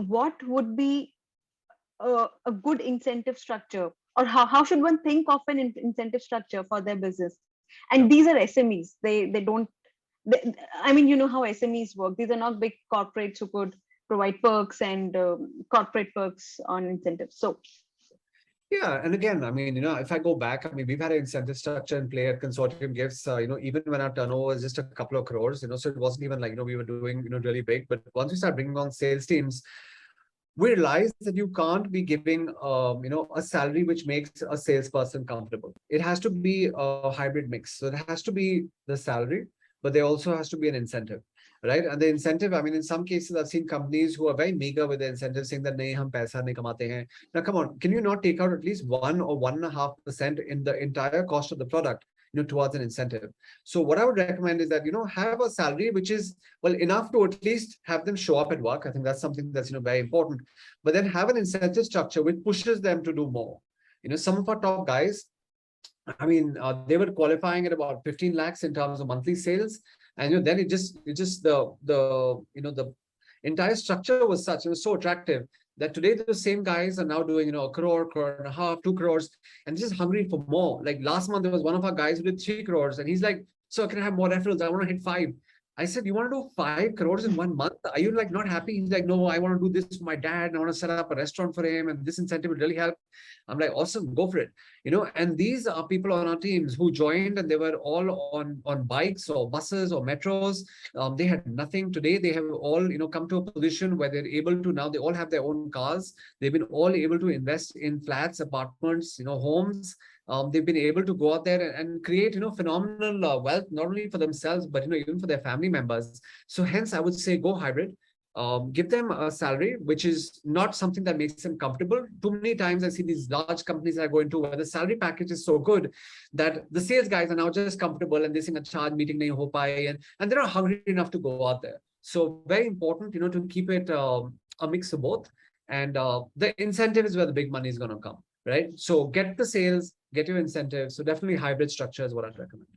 what would be a good incentive structure, or how should one think of an incentive structure for their business? And Yeah. these are SMEs. They don't. I mean, you know how SMEs work. These are not big corporates who could provide perks and corporate perks on incentives. So Yeah, and again, I mean, if I go back, I mean, we've had an incentive structure in play at Consortium Gifts, even when our turnover was just a couple of crores, so it wasn't even like, we were doing, really big. But once we start bringing on sales teams, we realize that you can't be giving, a salary which makes a salesperson comfortable. It has to be a hybrid mix. So it has to be the salary, but there also has to be an incentive, right? And the incentive, I mean, in some cases, I've seen companies who are very meager with the incentive, saying that, nahi, hum paisa nahi kamate hain. Now, come on, can you not take out at least 1 or 1.5% in the entire cost of the product, towards an incentive? So what I would recommend is that, have a salary which is, well, enough to at least have them show up at work. I think that's something that's, very important. But then have an incentive structure which pushes them to do more. Some of our top guys, I mean, they were qualifying at about 15 lakhs in terms of monthly sales. And then it just the entire structure was such, it was so attractive that today the same guys are now doing, a crore and a half, 2 crores, and just hungry for more. Like last month, there was one of our guys who did 3 crores, and he's like, "So can I have more referrals? I want to hit five." I said, "You want to do 5 crores in 1 month? Are you like not happy?" He's like, "No, I want to do this for my dad. And I want to set up a restaurant for him, and this incentive will really help." I'm like, "Awesome, go for it." And these are people on our teams who joined, and they were all on bikes or buses or metros. They had nothing. Today they have all come to a position where they're able to, now they all have their own cars. They've been all able to invest in flats, apartments, homes. They've been able to go out there and create phenomenal wealth, not only for themselves but even for their family members. So hence I would say go hybrid. Give them a salary which is not something that makes them comfortable. Too many times I see these large companies that I go into where the salary package is so good that the sales guys are now just comfortable, and they think a charge meeting nahi ho pai, and they're not hungry enough to go out there. So very important, to keep it a mix of both. And the incentive is where the big money is going to come, right? So get the sales, get your incentive. So definitely hybrid structure is what I'd recommend.